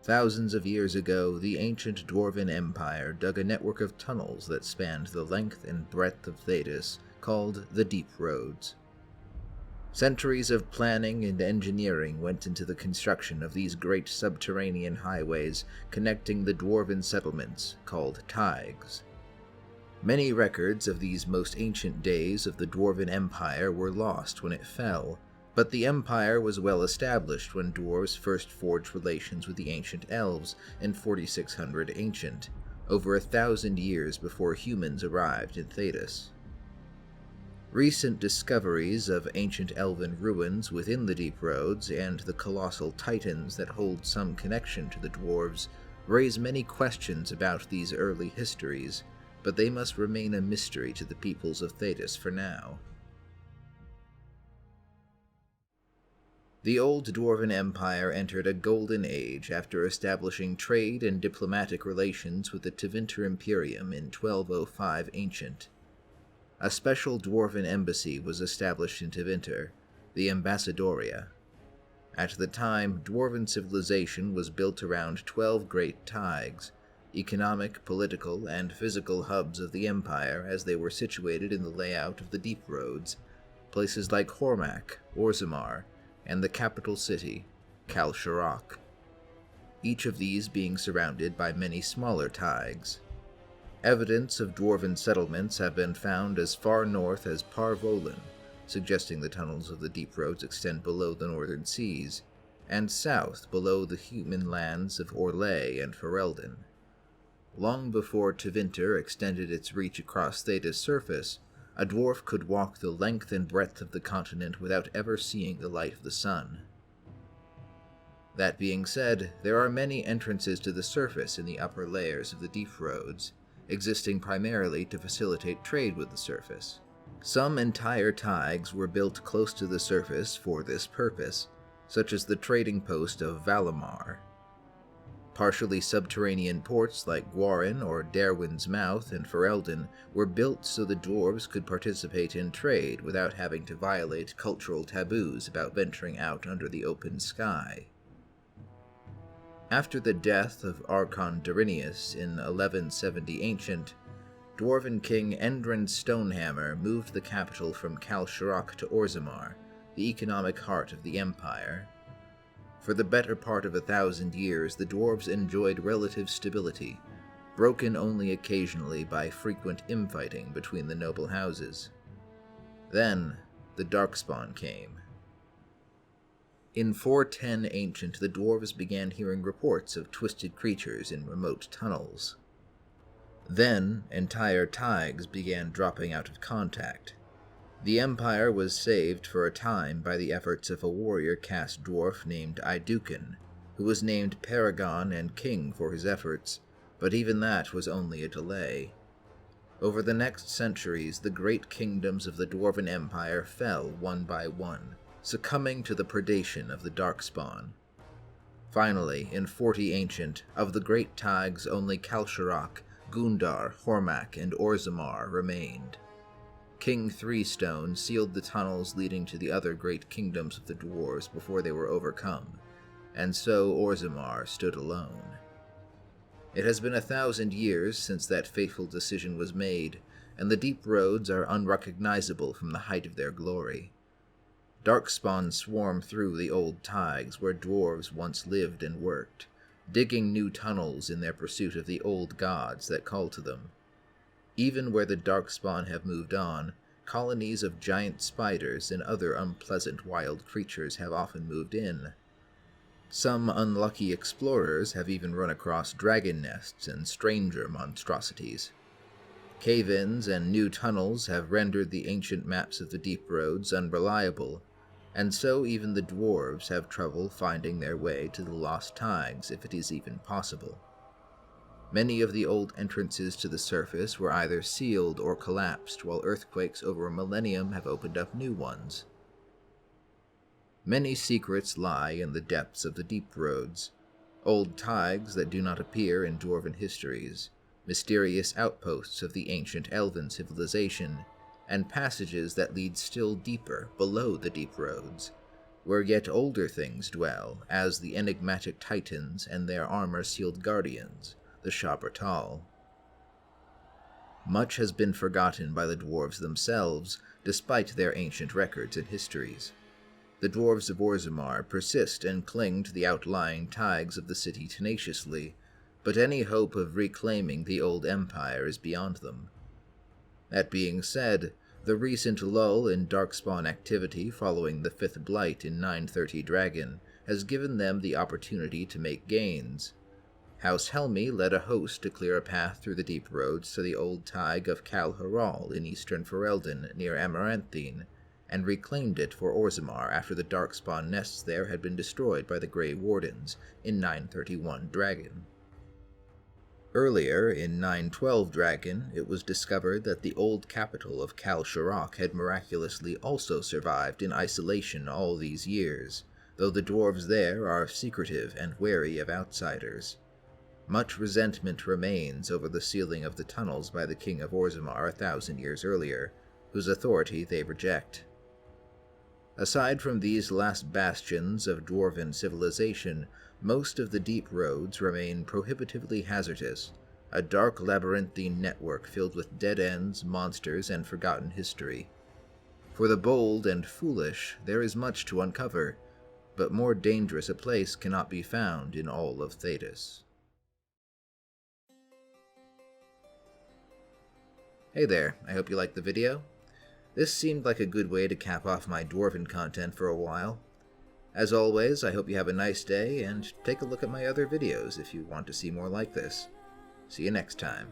Thousands of years ago, the ancient Dwarven Empire dug a network of tunnels that spanned the length and breadth of Thedas, called the Deep Roads. Centuries of planning and engineering went into the construction of these great subterranean highways connecting the Dwarven settlements, called taigs. Many records of these most ancient days of the Dwarven Empire were lost when it fell, but the empire was well established when dwarves first forged relations with the ancient elves in 4600 Ancient, over 1,000 years before humans arrived in Thedas. Recent discoveries of ancient elven ruins within the Deep Roads and the colossal titans that hold some connection to the dwarves raise many questions about these early histories, but they must remain a mystery to the peoples of Thedas for now. The old Dwarven Empire entered a golden age after establishing trade and diplomatic relations with the Tevinter Imperium in 1205 Ancient. A special Dwarven embassy was established in Tevinter, the Ambassadoria. At the time, Dwarven civilization was built around 12 great taigs, economic, political, and physical hubs of the empire as they were situated in the layout of the Deep Roads, places like Hormak, Orzammar, and the capital city, Kal-Sharok, each of these being surrounded by many smaller taigs. Evidence of dwarven settlements have been found as far north as Parvolin, suggesting the tunnels of the Deep Roads extend below the northern seas, and south below the human lands of Orlais and Ferelden. Long before Tevinter extended its reach across Theda's surface, a dwarf could walk the length and breadth of the continent without ever seeing the light of the sun. That being said, there are many entrances to the surface in the upper layers of the Deep Roads, existing primarily to facilitate trade with the surface. Some entire taigs were built close to the surface for this purpose, such as the trading post of Valimar. Partially subterranean ports like Gwarin or Derwin's Mouth and Ferelden were built so the dwarves could participate in trade without having to violate cultural taboos about venturing out under the open sky. After the death of Archon Darinius in 1170 Ancient, Dwarven King Endrin Stonehammer moved the capital from Kal-Sharok to Orzammar, the economic heart of the empire. For the better part of 1,000 years, the dwarves enjoyed relative stability, broken only occasionally by frequent infighting between the noble houses. Then, the Darkspawn came. In 410 Ancient, the dwarves began hearing reports of twisted creatures in remote tunnels. Then, entire taigs began dropping out of contact. The empire was saved for a time by the efforts of a warrior caste dwarf named Iduken, who was named Paragon and King for his efforts, but even that was only a delay. Over the next centuries, the great kingdoms of the Dwarven Empire fell one by one, succumbing to the predation of the Darkspawn. Finally, in 40 Ancient, of the great taigs only Kal-Sharok, Gundar, Hormak, and Orzammar remained. King Threestone sealed the tunnels leading to the other great kingdoms of the dwarves before they were overcome, and so Orzammar stood alone. It has been 1,000 years since that fateful decision was made, and the Deep Roads are unrecognizable from the height of their glory. Darkspawn swarm through the old taigs where dwarves once lived and worked, digging new tunnels in their pursuit of the old gods that call to them. Even where the Darkspawn have moved on, colonies of giant spiders and other unpleasant wild creatures have often moved in. Some unlucky explorers have even run across dragon nests and stranger monstrosities. Cave-ins and new tunnels have rendered the ancient maps of the Deep Roads unreliable, and so even the dwarves have trouble finding their way to the lost taigs if it is even possible. Many of the old entrances to the surface were either sealed or collapsed, while earthquakes over a millennium have opened up new ones. Many secrets lie in the depths of the Deep Roads, old taigs that do not appear in dwarven histories, mysterious outposts of the ancient elven civilization, and passages that lead still deeper below the Deep Roads, where yet older things dwell, as the enigmatic Titans and their armor-sealed guardians, the Shabratal. Much has been forgotten by the dwarves themselves, despite their ancient records and histories. The dwarves of Orzammar persist and cling to the outlying taigs of the city tenaciously, but any hope of reclaiming the old empire is beyond them. That being said, the recent lull in Darkspawn activity following the Fifth Blight in 930 Dragon has given them the opportunity to make gains. House Helmi led a host to clear a path through the deep roads to the old Taig of Kal Haral in eastern Ferelden near Amaranthine, and reclaimed it for Orzammar after the Darkspawn nests there had been destroyed by the Grey Wardens in 931 Dragon. Earlier, in 912 Dragon, it was discovered that the old capital of Kal Sharok had miraculously also survived in isolation all these years, though the dwarves there are secretive and wary of outsiders. Much resentment remains over the sealing of the tunnels by the King of Orzammar 1,000 years earlier, whose authority they reject. Aside from these last bastions of dwarven civilization, most of the deep roads remain prohibitively hazardous, a dark labyrinthine network filled with dead ends, monsters, and forgotten history. For the bold and foolish, there is much to uncover, but more dangerous a place cannot be found in all of Thedas. Hey there, I hope you liked the video. This seemed like a good way to cap off my dwarven content for a while. As always, I hope you have a nice day, and take a look at my other videos if you want to see more like this. See you next time.